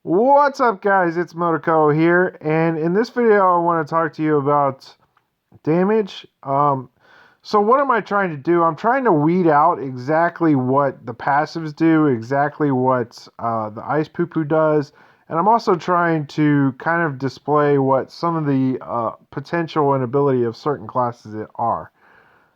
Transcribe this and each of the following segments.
What's up, guys? It's Motoko here, and in this video, I want to talk to you about damage. So what am I trying to do? I'm trying to weed out exactly what the passives do, exactly what the Ice Poo Poo does, and I'm also trying to kind of display what some of the potential and ability of certain classes are.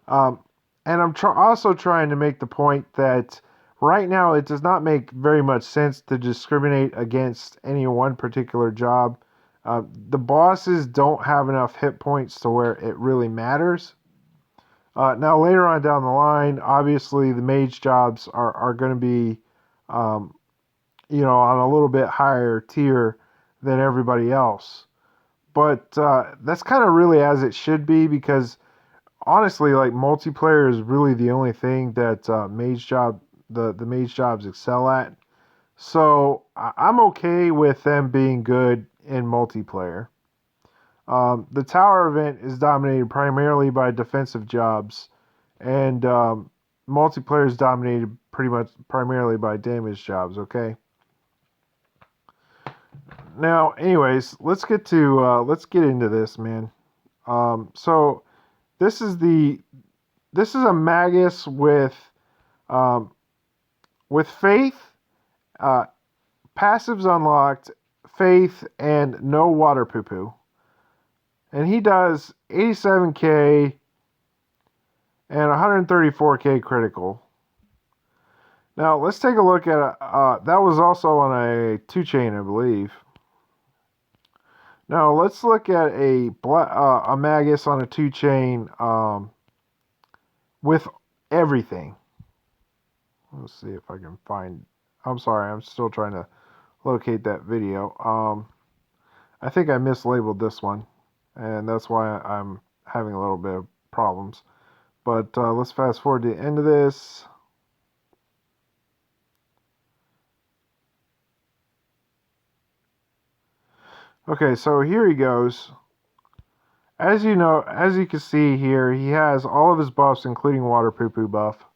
Um, and I'm also trying to make the point that right now it does not make very much sense to discriminate against any one particular job. The bosses don't have enough hit points to where it really matters. Now, later on down the line, obviously the mage jobs are going to be, um, on a little bit higher tier than everybody else. But that's kind of really as it should be because honestly, like multiplayer is really the only thing that the mage jobs excel at. So I'm okay with them being good in multiplayer. The tower event is dominated primarily by defensive jobs, and multiplayer is dominated pretty much primarily by damage jobs. Okay. Now, anyways, let's get into this, man. So this is the this is a Magus um, with faith, uh, passives unlocked, faith, and no water poo poo. And he does 87k and 134k critical. Now let's take a look at that was also on a 2-chain, I believe. Now let's look at a Magus on a 2-chain with everything. Let's see if I can find. I'm sorry, I'm still trying to locate that video. I think I mislabeled this one, and that's why I'm having a little bit of problems. But let's fast forward to the end of this. Okay, so here he goes. As you can see here, he has all of his buffs, including water poo poo buff.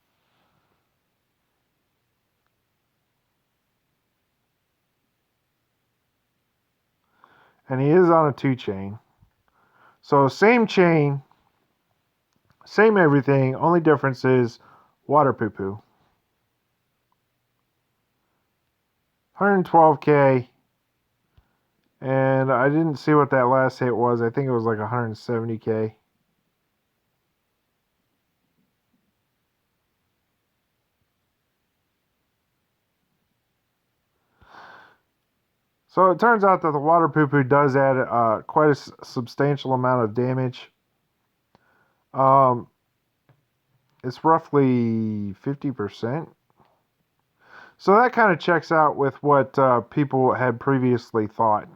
And he is on a 2-chain. So same chain, same everything, only difference is water poo poo. 112k, and I didn't see what that last hit was. I think it was like 170k. So it turns out that the water poo poo does add quite a substantial amount of damage. Um, it's roughly 50%. So that kind of checks out with what people had previously thought.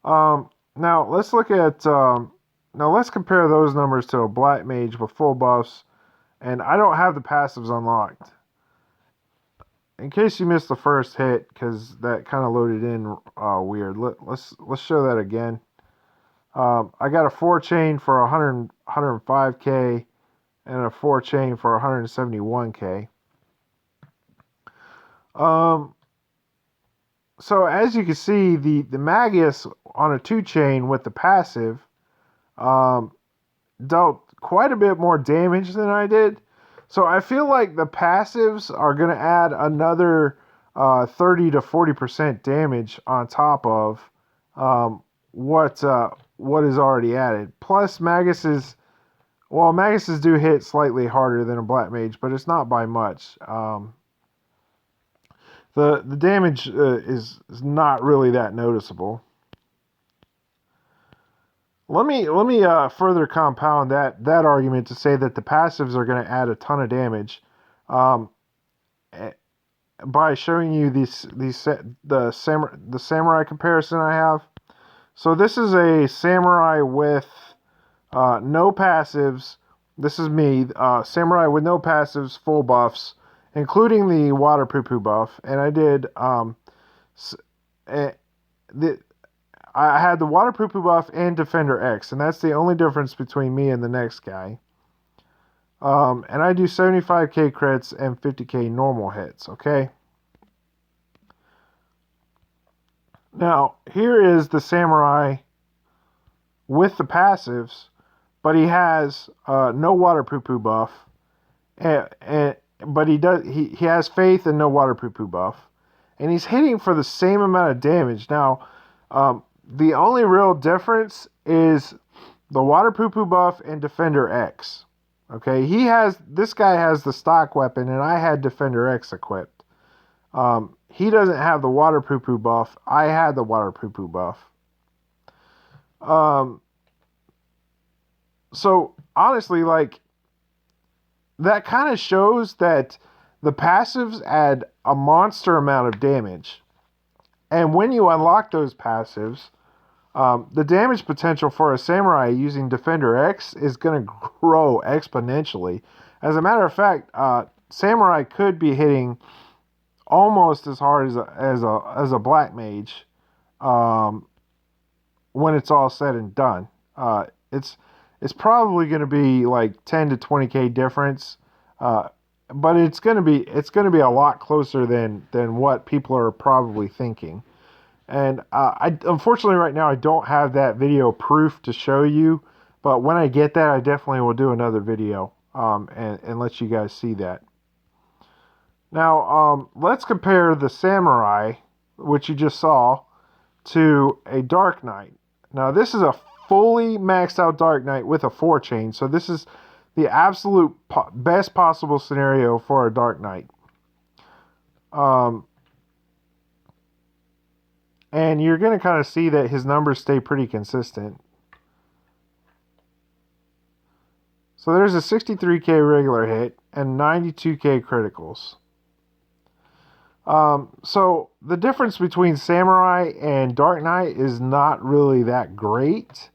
Now let's look at now let's compare those numbers to a black mage with full buffs, and I don't have the passives unlocked. In case you missed the first hit, because that kind of loaded in weird. Let's show that again. I got a 4-chain for 105k and a 4-chain for 171k. So as you can see, the Magus on a 2-chain with the passive dealt quite a bit more damage than I did. So I feel like the passives are going to add another 30 to 40% damage on top of what is already added. Plus Maguses do hit slightly harder than a black mage, but it's not by much. The damage is not really that noticeable. Let me further compound that argument to say that the passives are going to add a ton of damage, um, by showing you the samurai comparison I have. So this is a samurai with no passives. This is me, samurai with no passives, full buffs, including the water poo poo buff, and I did I had the water poo poo buff and Defender X, and that's the only difference between me and the next guy. And I do 75k crits and 50k normal hits, okay? Now, here is the samurai with the passives, but he has no water poo poo buff, but he has faith and no water poo poo buff, and he's hitting for the same amount of damage. Now, the only real difference is the water poo poo buff and Defender X. Okay, this guy has the stock weapon, and I had Defender X equipped. He doesn't have the water poo poo buff. I had the water poo poo buff. So honestly, like, that kind of shows that the passives add a monster amount of damage. And when you unlock those passives, the damage potential for a samurai using Defender X is going to grow exponentially. As a matter of fact, samurai could be hitting almost as hard as a black mage when it's all said and done. It's probably going to be like 10 to 20k difference, but it's going to be a lot closer than what people are probably thinking. And unfortunately right now I don't have that video proof to show you, but when I get that, I definitely will do another video and let you guys see that. Now let's compare the samurai, which you just saw, to a Dark Knight. Now this is a fully maxed out Dark Knight with a 4-chain, so this is the absolute best possible scenario for a Dark Knight. And you're going to kind of see that his numbers stay pretty consistent. So there's a 63k regular hit and 92k criticals. So the difference between Samurai and Dark Knight is not really that great.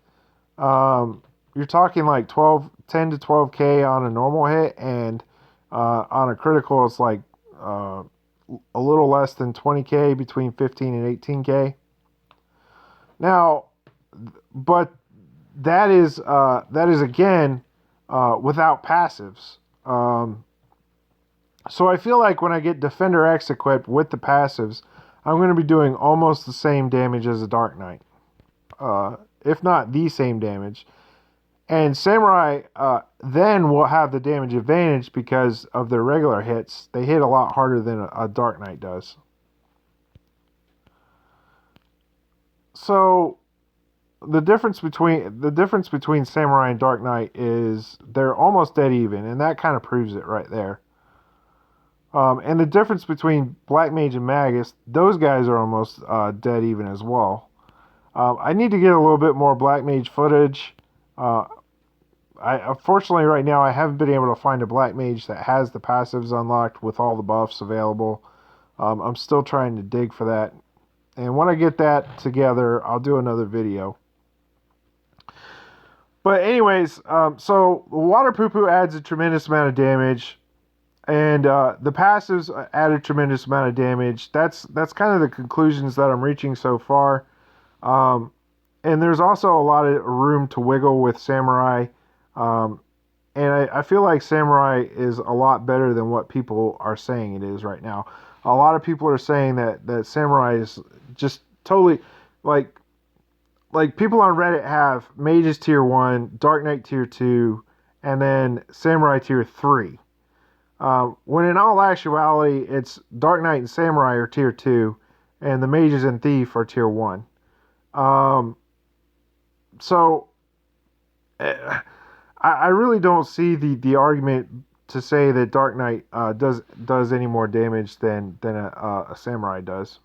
You're talking like 10 to 12k on a normal hit, and on a critical it's like a little less than 20k, between 15 and 18k. Now, but that is again without passives. So I feel like when I get Defender X equipped with the passives, I'm going to be doing almost the same damage as a Dark Knight, if not the same damage. And Samurai then will have the damage advantage because of their regular hits. They hit a lot harder than a Dark Knight does. So the difference between Samurai and Dark Knight is they're almost dead even, and that kind of proves it right there. And the difference between Black Mage and Magus, those guys are almost dead even as well. I need to get a little bit more Black Mage footage. Unfortunately right now I haven't been able to find a Black Mage that has the passives unlocked with all the buffs available. I'm still trying to dig for that. And when I get that together, I'll do another video. But anyways, so Water Poo Poo adds a tremendous amount of damage. And the passives add a tremendous amount of damage. That's kind of the conclusions that I'm reaching so far. And there's also a lot of room to wiggle with Samurai. And I feel like Samurai is a lot better than what people are saying it is right now. A lot of people are saying that Samurai is just totally, like people on Reddit have Mages Tier 1, Dark Knight Tier 2, and then Samurai Tier 3. When in all actuality, it's Dark Knight and Samurai are Tier 2, and the Mages and Thief are Tier 1. So I really don't see the argument to say that Dark Knight does any more damage than a Samurai does.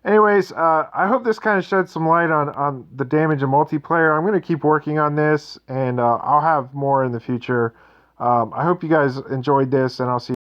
Anyways, I hope this kind of sheds some light on the damage in multiplayer. I'm going to keep working on this, and I'll have more in the future. I hope you guys enjoyed this, and I'll see you